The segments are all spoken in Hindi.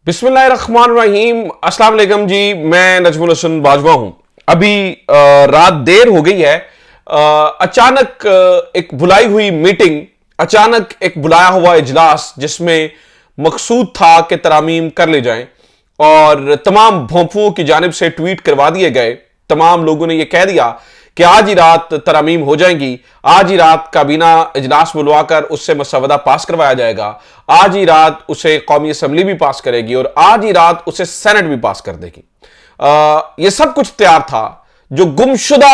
बिस्मिल्लाहिर्रहमानिर्रहीम। अस्सलाम वालेकुम जी, मैं नजमुल हसन बाजवा हूं। अभी रात देर हो गई है। अचानक एक बुलाई हुई मीटिंग, अचानक एक बुलाया हुआ इजलास जिसमें मकसूद था कि तरामीम कर ले जाएं और तमाम भोंपुओं की जानिब से ट्वीट करवा दिए गए। तमाम लोगों ने यह कह दिया कि आज ही रात तरामीम हो जाएंगी, आज ही रात काबीना इजलास बुलवाकर उससे मसवदा पास करवाया जाएगा, आज ही रात उसे कौमी असम्बली भी पास करेगी और आज ही रात उसे सेनेट भी पास कर देगी। यह सब कुछ तैयार था। जो गुमशुदा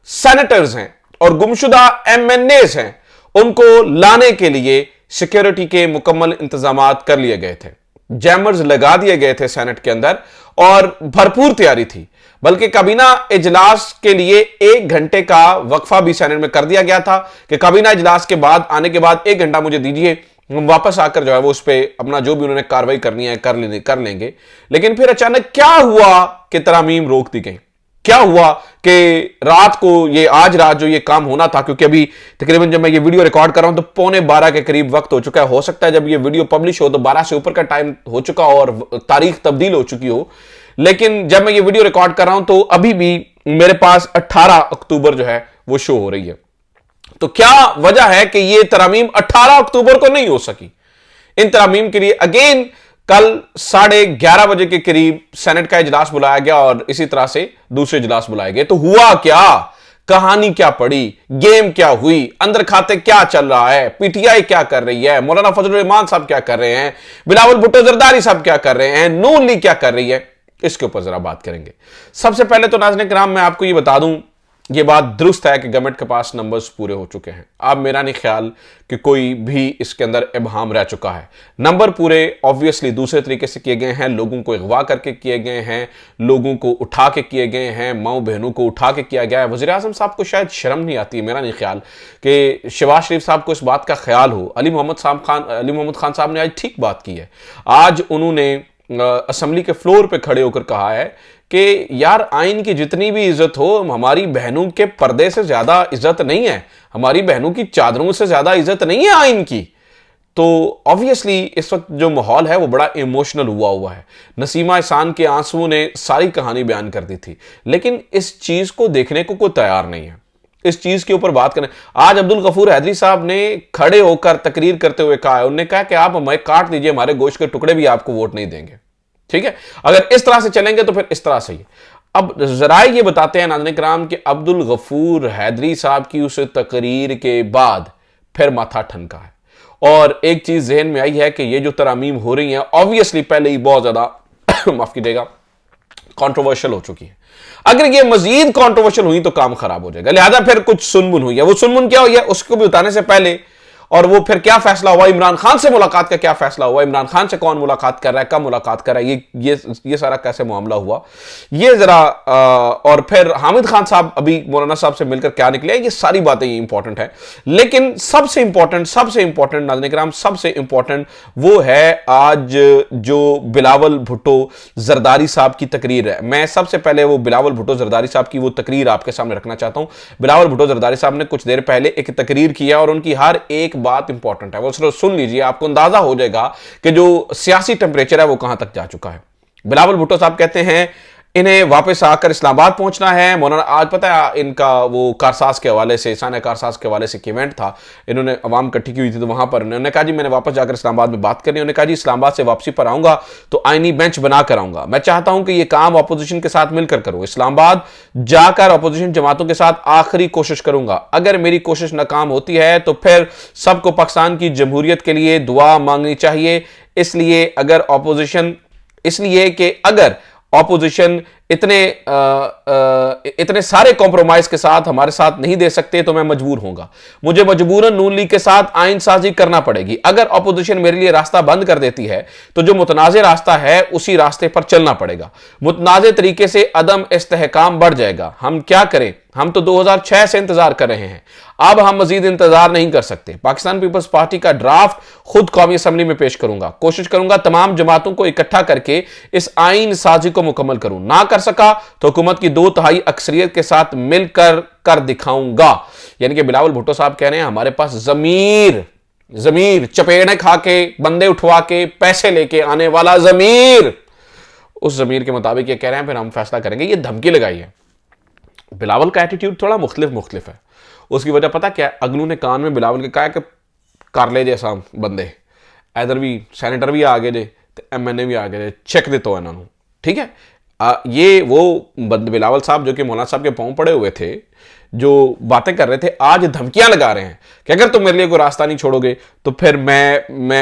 सेनेटर्स हैं और गुमशुदा एमएनएस हैं उनको लाने के लिए सिक्योरिटी के मुकम्मल इंतजाम कर लिए गए थे। जैमर्स लगा दिए गए थे सेनेट के अंदर और भरपूर तैयारी थी। बल्कि काबीना इजलास के लिए 1 घंटे का वक्फा भी सेनेट में कर दिया गया था कि काबीना इजलास के बाद आने के बाद 1 घंटा मुझे दीजिए, हम वापस आकर जो है वो उस पर अपना जो भी उन्होंने कार्रवाई करनी है कर लेंगे। लेकिन फिर अचानक क्या हुआ कि तरामीम रोक दी गई। क्या हुआ कि रात को ये आज रात जो ये काम होना था, क्योंकि अभी तकरीबन जब मैं ये वीडियो रिकॉर्ड कर रहा हूं तो 11:15 के करीब वक्त हो चुका है। हो सकता है जब ये वीडियो पब्लिश हो तो 12 से ऊपर का टाइम हो चुका हो और तारीख तब्दील हो चुकी हो। लेकिन जब मैं ये वीडियो रिकॉर्ड कर रहा हूं तो अभी भी मेरे पास 18 अक्टूबर जो है वो शो हो रही है। तो क्या वजह है कि ये तरामीम 18 अक्टूबर को नहीं हो सकी। इन तरामीम के लिए अगेन कल 11:30 बजे के करीब सेनेट का इजलास बुलाया गया और इसी तरह से दूसरे इजलास बुलाए गए। तो हुआ क्या, कहानी क्या पड़ी, गेम क्या हुई, अंदर खाते क्या चल रहा है, पीटीआई क्या कर रही है, मौलाना फजल रहमान साहब क्या कर रहे हैं, बिलावल भुट्टो जरदारी साहब क्या कर रहे हैं, नून लीग क्या कर रही है, इसके ऊपर जरा बात करेंगे। सबसे पहले तो नाज़रीन किराम मैं आपको ये बता दूं, ये बात दुरुस्त है कि गवर्नमेंट के पास नंबर्स पूरे हो चुके हैं। अब मेरा नहीं ख्याल कि कोई भी इसके अंदर इबहाम रह चुका है। नंबर पूरे ऑब्वियसली दूसरे तरीके से किए गए हैं, लोगों को अगवा करके किए गए हैं, लोगों को उठा के किए गए हैं, माओ बहनों को उठा के किया गया है। वज़ीर आज़म साहब को शायद शर्म नहीं आती है, मेरा नहीं ख्याल कि शहबाज शरीफ साहब को इस बात का ख्याल हो। अली मोहम्मद खान साहब ने आज ठीक बात की है। आज उन्होंने असेंबली के फ्लोर पे खड़े होकर कहा है कि यार आइन की जितनी भी इज्जत हो, हमारी बहनों के पर्दे से ज्यादा इज्जत नहीं है, हमारी बहनों की चादरों से ज्यादा इज्जत नहीं है आइन की। तो ऑब्वियसली इस वक्त जो माहौल है वो बड़ा इमोशनल हुआ है। नसीमा एहसान के आंसुओं ने सारी कहानी बयान कर दी थी, लेकिन इस चीज को देखने को कोई तैयार नहीं है। इस चीज के ऊपर बात करें। आज अब्दुल गफूर हैदरी साहब ने खड़े होकर तकरीर करते हुए कहा है, उन्होंने कहा कि आप हमें काट दीजिए, हमारे गोश्त के टुकड़े भी आपको वोट नहीं देंगे। ठीक है, अगर इस तरह से चलेंगे तो फिर इस तरह से ही। अब जरा ये बताते हैं नाज़रीन किराम कि अब्दुल गफूर हैदरी साहब की उस तकरीर के बाद फिर माथा ठनका है और एक चीज जहन में आई है कि ये जो तरामीम हो रही हैं ऑब्वियसली पहले ही बहुत ज्यादा माफ कीजिएगा कंट्रोवर्शियल हो चुकी है। अगर ये मजीद कंट्रोवर्शियल हुई तो काम खराब हो जाएगा। लिहाजा फिर कुछ सुनमुन हुई है। वो सुनमुन क्या हुई है उसको भी बताने से पहले, और वो फिर क्या फैसला हुआ, इमरान खान से मुलाकात का क्या फैसला हुआ, इमरान खान से कौन मुलाकात कर रहा है, कब मुलाकात कर रहा है, ये सारा कैसे मामला हुआ, ये जरा और फिर हामिद खान साहब अभी मौलाना साहब से मिलकर क्या निकले, ये सारी बातें इंपॉर्टेंट है। लेकिन सबसे इंपॉर्टेंट नाज़रीन किराम सबसे इंपॉर्टेंट वो है आज जो बिलावल भुट्टो जरदारी साहब की तकरीर है। मैं सबसे पहले वो बिलावल भुट्टो जरदारी साहब की वो तकरीर आपके सामने रखना चाहता हूं। बिलावल भुट्टो जरदारी साहब ने कुछ देर पहले एक तकरीर किया और उनकी हर एक बात इंपॉर्टेंट है। वो सिर्फ सुन लीजिए, आपको अंदाजा हो जाएगा कि जो सियासी टेंपरेचर है वो कहां तक जा चुका है। बिलावल भुट्टो साहब कहते हैं इन्हें वापस आकर इस्लामाबाद पहुंचना है। मौलाना आज पता है इनका वो कारसाज के हवाले से, साना कारसाज के हवाले से एक इवेंट था, इन्होंने अवाम इकट्ठी की हुई थी, तो वहां पर उन्होंने कहा जी मैंने वापस जाकर इस्लामाबाद में बात करनी है। उन्होंने कहा जी इस्लामाबाद से वापसी पर आऊंगा तो आईनी बेंच बनाकर आऊंगा। मैं चाहता हूं कि ये काम अपोजिशन के साथ मिलकर करूं। इस्लामाबाद जाकर अपोजिशन जमातों के साथ आखिरी कोशिश करूंगा। अगर मेरी कोशिश नाकाम होती है तो फिर सबको पाकिस्तान की जमहूरियत के लिए दुआ मांगनी चाहिए। इसलिए अगर ऑपोजिशन इतने सारे कॉम्प्रोमाइज के साथ हमारे साथ नहीं दे सकते तो मैं मजबूर होऊंगा। मुझे मजबूरन नून लीग के साथ आइन साजी करना पड़ेगी। अगर ऑपोजिशन मेरे लिए रास्ता बंद कर देती है तो जो मुतनाज़े रास्ता है उसी रास्ते पर चलना पड़ेगा। मुतनाज़े तरीके से अदम इस्तेहकाम बढ़ जाएगा। हम क्या करें, हम तो 2006 से इंतजार कर रहे हैं, अब हम मजीद इंतजार नहीं कर सकते। पाकिस्तान पीपल्स पार्टी का ड्राफ्ट खुद कौमी असम्बली में पेश करूंगा। कोशिश करूंगा तमाम जमातों को इकट्ठा करके इस आइन साजी को मुकम्मल करूं। ना कर सका तो हुकूमत की 2/3 अक्सरियत के साथ मिलकर कर दिखाऊंगा। यानी कि बिलावल भुट्टो साहब कह रहे हैं हमारे पास जमीर चपेड़े खा के, बंदे उठवा के, पैसे लेके आने वाला जमीर, उस जमीर के मुताबिक ये कह रहे हैं फिर हम फैसला करेंगे। ये धमकी लगाई है। बिलावल का एटीट्यूड थोड़ा मुख्तलिफ है। उसकी वजह पता क्या, अगलू ने कान में बिलावल के कहा कि कर ले जैसा बंदे, इधर भी सैनेटर भी आ गए जे, MNA भी आ गए, चेक दितो इन्होंने, ठीक है। ये वो बिलावल साहब जो कि मौलाना साहब के पांव पड़े हुए थे, जो बातें कर रहे थे, आज धमकियां लगा रहे हैं कि अगर तुम मेरे लिए कोई रास्ता नहीं छोड़ोगे तो फिर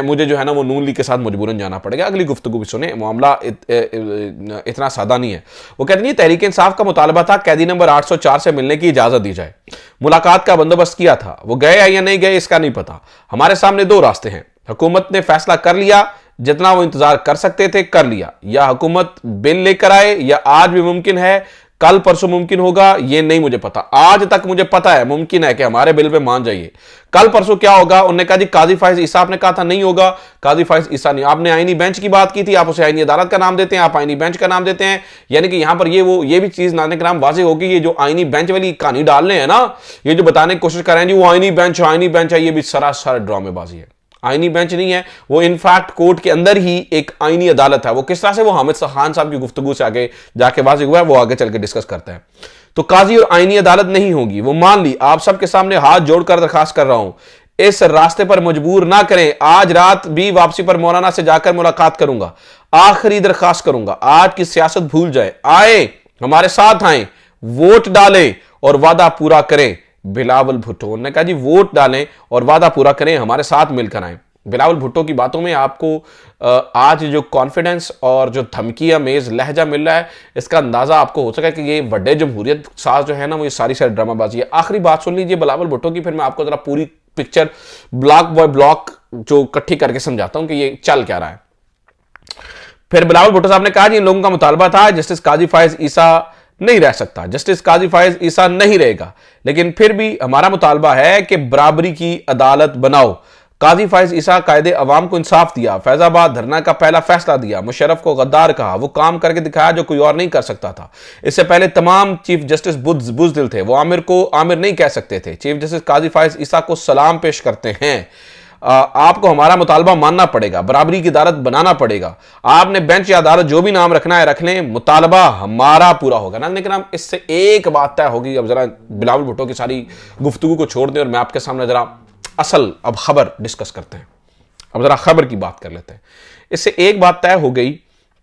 मुझे जो है ना वो नून लीग के साथ मजबूरन जाना पड़ेगा। अगली गुफ्तगू भी सुने, मामला इतना सादा नहीं है। वो कहते नहीं, तहरीक इंसाफ का मुतालबा था कैदी नंबर 804 से मिलने की इजाजत दी जाए। मुलाकात का बंदोबस्त किया था, वो गए या नहीं गए इसका नहीं पता। हमारे सामने दो रास्ते हैं, हुकूमत ने फैसला कर लिया, जितना वो इंतजार कर सकते थे कर लिया, या हुकूमत बिल लेकर आए, या आज भी मुमकिन है कल परसों मुमकिन होगा, ये नहीं मुझे पता। आज तक मुझे पता है मुमकिन है कि हमारे बिल पे मान जाइए। कल परसों क्या होगा? उन्होंने कहा जी काजी फाइज ईसा, आपने कहा था नहीं होगा, काजी फाइज ईसा नहीं। आपने आईनी बेंच की बात की थी, आप उसे आईनी अदालत का नाम देते हैं, आप आईनी बेंच का नाम देते हैं। यानी कि यहां पर ये भी चीज नाने के नाम वाजे होगी। ये जो आईनी बेंच वाली कहानी डाल रहे हैं ना, ये जो बताने की कोशिश कर रहे हैं जी वो आईनी बेंच है, ये भी सरासर ड्रामेबाजी है। आईनी बेंच नहीं है वो, इनफैक्ट कोर्ट के अंदर ही एक आईनी अदालत है। वो किस तरह से वो हामिद खान साहब की गुफ्तगू से आगे जाके वाज़ेह हुआ है, वो आगे चल के डिस्कस करता है। तो काजी और आईनी अदालत नहीं होगी, वो मान ली। आप सबके सामने हाथ जोड़कर दरखास्त कर रहा हूं, इस रास्ते पर मजबूर ना करें। आज रात भी वापसी पर मौलाना से जाकर मुलाकात करूंगा, आखिरी दरखास्त करूंगा। आज की सियासत भूल जाए, आए हमारे साथ आए, वोट डालें और वादा पूरा करें। बिलावल भुट्टो ने कहा जी वोट डालें और वादा पूरा करें, हमारे साथ मिलकर आए। बिलावल भुट्टो की बातों में आपको आज जो कॉन्फिडेंस और जो धमकी अमेज लहजा मिल रहा है, इसका अंदाजा आपको हो सका कि ये बड़े जमहूरियत साज जो है ना, वो ये सारी ड्रामाबाजी है। आखिरी बात सुन लीजिए बिलावल भुट्टो की, फिर मैं आपको जरा पूरी पिक्चर ब्लॉक बाय ब्लॉक जो इकट्ठी करके समझाता हूं कि ये चल क्या रहा है। फिर बिलावल भुट्टो साहब ने कहा जी इन लोगों का मुतालबा था जस्टिस काजी फाइज ईसा नहीं रह सकता, जस्टिस काजी फाइज ईसा नहीं रहेगा, लेकिन फिर भी हमारा मुतालबा है कि बराबरी की अदालत बनाओ। काजी फाइज ईसा कायदे अवाम को इंसाफ दिया, फैजाबाद धरना का पहला फैसला दिया, मुशर्रफ को गद्दार कहा, वो काम करके दिखाया जो कोई और नहीं कर सकता था। इससे पहले तमाम चीफ जस्टिस बुज़दिल थे, वो आमिर को आमिर नहीं कह सकते थे। चीफ जस्टिस काजी फाइज ईसा को सलाम पेश करते हैं। आपको हमारा मुतालबा मानना पड़ेगा, बराबरी की अदालत बनाना पड़ेगा। आपने बेंच या अदालत जो भी नाम रखना है रख लें, मुतालबा हमारा पूरा होगा ना। लेकिन इससे एक बात तय होगी। अब जरा बिलावल भुट्टो की सारी गुफ्तगू को छोड़ दें और मैं आपके सामने जरा असल अब खबर डिस्कस करते हैं। अब जरा खबर की बात कर लेते हैं। इससे एक बात तय हो गई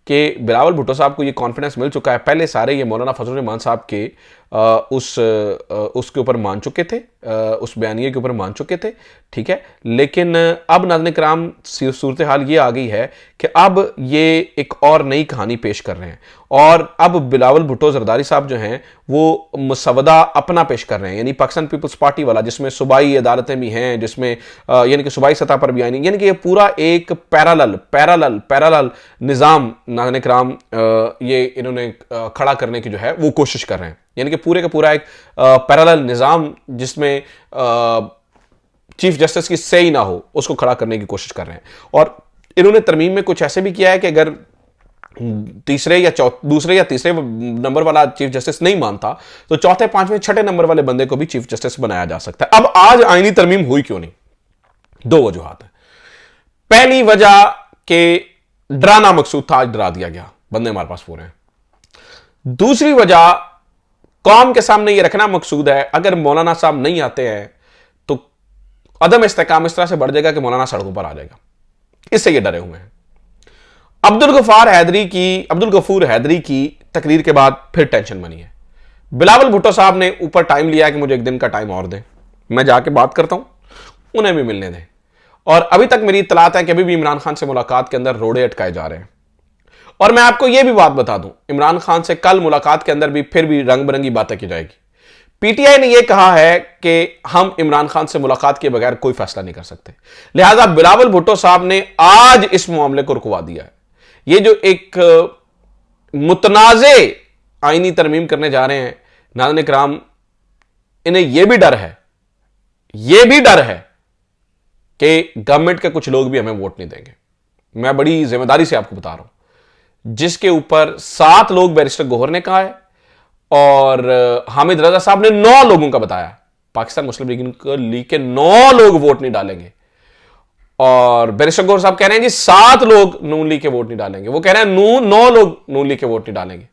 कि बिलावल भुट्टो साहब को ये कॉन्फिडेंस मिल चुका है। पहले सारे ये मौलाना फजल रहमान साहब के उसके ऊपर मान चुके थे, उस बयानिए के ऊपर मान चुके थे, ठीक है। लेकिन अब नाज़रीन किराम सूरत हाल ये आ गई है कि अब ये एक और नई कहानी पेश कर रहे हैं और अब बिलावल भुट्टो जरदारी साहब जो हैं वो मुसवदा अपना पेश कर रहे हैं, यानी पाकिस्तान पीपल्स पार्टी वाला, जिसमें सूबाई अदालतें भी हैं, जिसमें यानी कि सूबाई सतह पर भी आएंगी, यानी कि ये पूरा एक पैरेलल निज़ाम नाज़रीन किराम ये इन्होंने खड़ा करने की जो है वो कोशिश कर रहे हैं। यानी कि पूरे का पूरा एक पैरेलल निज़ाम जिसमें चीफ जस्टिस की सही ना हो, उसको खड़ा करने की कोशिश कर रहे हैं। और इन्होंने तरमीम में कुछ ऐसे भी किया है कि अगर दूसरे या तीसरे नंबर वाला चीफ जस्टिस नहीं मानता तो चौथे, पांचवें, छठे नंबर वाले बंदे को भी चीफ जस्टिस बनाया जा सकता है। अब आज आईनी तरमीम हुई क्यों नहीं? दो वजूहात है। पहली वजह के डराना मकसूद था, आज डरा दिया गया, बंदे हमारे पास पूरे हैं। दूसरी वजह कौम के सामने यह रखना मकसूद है, अगर मौलाना साहब नहीं आते हैं तो अदम इस्तेकाम इस तरह से बढ़ जाएगा कि मौलाना सड़कों पर आ जाएगा। इससे ये डरे हुए हैं। अब्दुल गफूर हैदरी की तकरीर के बाद फिर टेंशन बनी है। बिलावल भुट्टो साहब ने ऊपर टाइम लिया कि मुझे एक दिन का टाइम और दें, मैं जाके बात करता हूं, उन्हें भी मिलने दें। और अभी तक मेरी इत्तलात है कि अभी भी इमरान खान से मुलाकात के अंदर रोड़े अटकाए जा रहे हैं। और मैं आपको यह भी बात बता दूं, इमरान खान से कल मुलाकात के अंदर भी फिर भी रंग बिरंगी बातें की जाएगी। पीटीआई ने यह कहा है कि हम इमरान खान से मुलाकात के बगैर कोई फैसला नहीं कर सकते, लिहाजा बिलावल भुट्टो साहब ने आज इस मामले को रुकवा दिया है। ये जो एक मुतनाज़े आईनी तरमीम करने जा रहे हैं नाज़रीन इकराम, इन्हें यह भी डर है कि गवर्नमेंट के कुछ लोग भी हमें वोट नहीं देंगे। मैं बड़ी जिम्मेदारी से आपको बता रहा हूं, जिसके ऊपर 7 लोग बैरिस्टर गोहर ने कहा है और हामिद रजा साहब ने 9 लोगों का बताया। पाकिस्तान मुस्लिम लीग के 9 लोग वोट नहीं डालेंगे। और बैरिस्टर गौहर साहब कह रहे हैं जी 7 लोग नून लीग के वोट नहीं डालेंगे, वो कह रहे हैं 9 लोग नून लीग के वोट नहीं डालेंगे।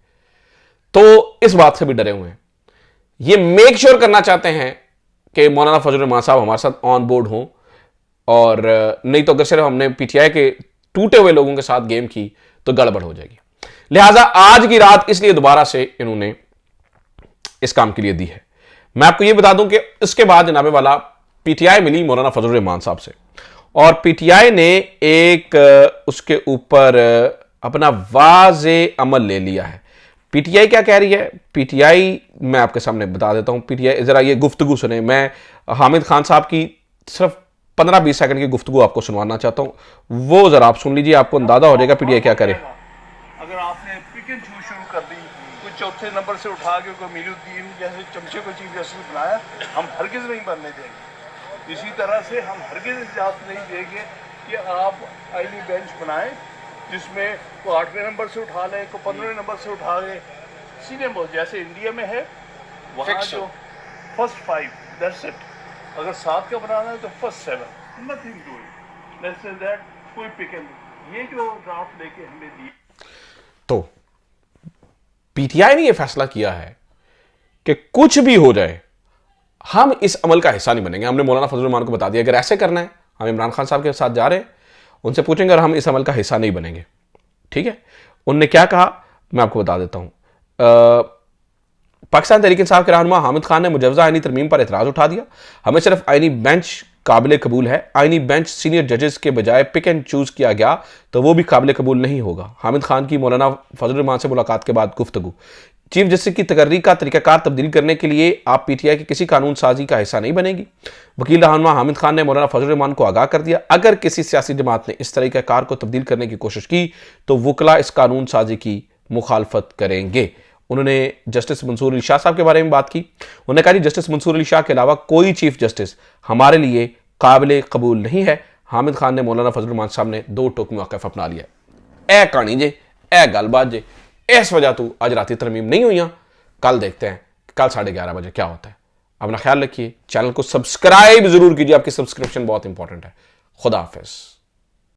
तो इस बात से भी डरे हुए हैं, ये मेक श्योर करना चाहते हैं कि मौलाना फजल रहमान साहब हमारे साथ ऑन बोर्ड हों, और नहीं तो अगर सिर्फ हमने पीटीआई के टूटे हुए लोगों के साथ गेम की तो गड़बड़ हो जाएगी। लिहाजा आज की रात इसलिए दोबारा से इन्होंने इस काम के लिए दी है। मैं आपको यह बता दूं कि इसके बाद जनाबे वाला पीटीआई मिली मौलाना फजल रहमान साहब से, और पीटीआई ने एक उसके ऊपर अपना वाज़े अमल ले लिया है। पीटीआई क्या कह रही है? पीटीआई मैं आपके सामने बता देता हूं। पीटीआई जरा ये गुफ्तगू सुने, मैं हामिद खान साहब की सिर्फ 15-20 सेकंड की गुफ्तगू आपको सुनवाना चाहता हूं, वो जरा आप सुन लीजिए, आपको अंदाजा हो जाएगा पीटीआई क्या करे। अगर आपने पिक एंड चूज शुरू कर दी, कोई चौथे नंबर से उठा के कोई मीरुद्दीन जैसे चमचे को चीफ जस्टिस बनाया, हम हरगिज नहीं बनने देंगे। इसी तरह से हम हरगिज इजाजत नहीं देंगे कि आप आईनी बेंच बनाएं जिसमें को 8वें नंबर से उठा लें, को 15वें नंबर से उठा लें। सीधे जैसे इंडिया में है वहाँ जो फर्स्ट 5 दैट्स इट। अगर 7 का बनाना है तो first 7, nothing do it less than that, कोई पिक एंड। ये जो ड्राफ्ट लेके हमें दी, तो पीटीआई ने यह फैसला किया है कि कुछ भी हो जाए हम इस अमल का हिस्सा नहीं बनेंगे। हमने मौलाना फजल रहमान को बता दिया अगर ऐसे करना है, हम इमरान खान साहब के साथ जा रहे हैं, उनसे पूछेंगे और हम इस अमल का हिस्सा नहीं बनेंगे। ठीक है, उनने क्या कहा मैं आपको बता देता हूं। पाकिस्तान तहरीक इंसाफ के रहनुमा हामिद खान ने मुजवजा आईनी तरमीम पर एतराज उठा दिया। हमें सिर्फ आईनी बेंच काबिल कबूल है, आईनी बेंच सीनियर जजेस के बजाय पिक एंड चूज किया गया तो वो भी काबिल कबूल नहीं होगा। हामिद खान की मौलाना फजल रहमान से मुलाकात के बाद गुफ्तगू। चीफ जस्टिस की तकर्री का तरीकाकार तब्दील करने के लिए आप पीटीआई की किसी कानून साजी का हिस्सा नहीं बनेगी। वकील रहनुमा हामिद खान ने मौलाना फजल रहमान को आगाह कर दिया अगर किसी सियासी जमात ने इस तरीकाकार को तब्दील करने की कोशिश की तो वकला इस कानून साजी की मुखालफत करेंगे। उन्होंने जस्टिस मंसूर अली शाह साहब के बारे में बात की। उन्होंने कहा जस्टिस मंसूर अली शाह के अलावा कोई चीफ जस्टिस हमारे लिए काबिल कबूल नहीं है। हामिद खान ने मौलाना फजल रहमान साहब ने 2 टोक मौक़िफ़ अपना लिया। ए कहानी जे, ए गलबात जे, इस वजह तो आज राती तरमीम नहीं हुई। कल देखते हैं कल 11:30 बजे क्या होता है। अपना ख्याल रखिए, चैनल को सब्सक्राइब जरूर कीजिए, आपकी सब्सक्रिप्शन बहुत इंपॉर्टेंट है। खुदा हाफिज़।